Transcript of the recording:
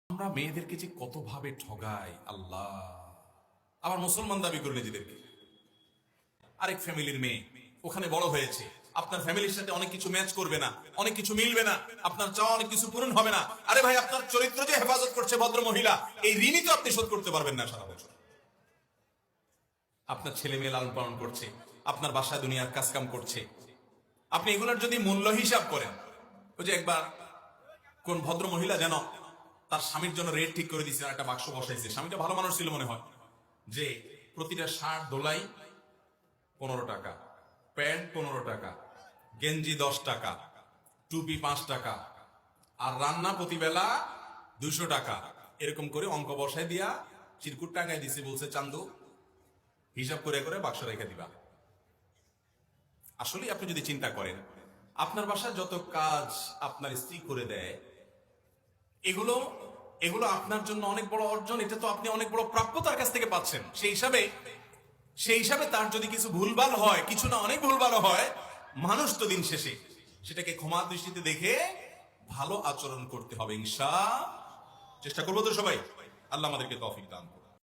আমরা মেয়েদেরকে যে কত ভাবে ঠগাই আল্লাহ। আবার মুসলমান দাবি করে নিজেদেরকে। আরেক ফ্যামিলির মেয়ে ওখানে বড় হয়েছে, আপনার ফ্যামিলির সাথে অনেক কিছু ম্যাচ করবে না, অনেক কিছু মিলবে না, আপনার চাওয়া অনেক কিছু পূরণ হবে না। আরে ভাই, আপনার চরিত্র যে হেফাজত করছে ভদ্র মহিলা, এই ঋণই তো আপনি শোধ করতে পারবেন না সারা বছর। আপনার ছেলে মেয়ে লালন পালন করছে, আপনার বাসায় দুনিয়ার কাজকাম করছে, আপনি এগুলোর যদি মূল্য হিসাব করেন, ওই যে একবার কোন ভদ্র মহিলা যেন তার স্বামীর জন্য রেট ঠিক করে দিয়েছে, একটা বাক্স বসাইছে। স্বামীটা ভালো মানুষ ছিল মনে হয়, যে প্রতিটা শার্ট দোলাই 15 টাকা, প্যান্ট 15 টাকা, গেঞ্জি 10 টাকা, টুপি 5 টাকা, আর রান্না প্রতিবেলা 200 টাকা, এরকম করে অঙ্ক বসায় দিয়া চিরকুট টাকায় দিছে। বলছে চান্দু হিসাব করে করে বাক্স রেখে দিবা। আসলে আপনি যদি চিন্তা করেন, আপনার বাসায় যত কাজ আপনার স্ত্রী করে দেয়, এগুলো এগুলো আপনার জন্য অনেক বড় অর্জন। এটা তো আপনি অনেক বড় প্রাপ্য তার কাছ থেকে পাচ্ছেন। সেই হিসাবে তার যদি কিছু ভুলভাল হয়, কিছু না অনেক ভুলভাল হয়, মানুষ তো দিন শেষে সেটাকে ক্ষমা দৃষ্টিতে দেখে ভালো আচরণ করতে হবে। চেষ্টা করবো তো সবাই। আল্লাহ আমাদেরকে তৌফিক দান করুন।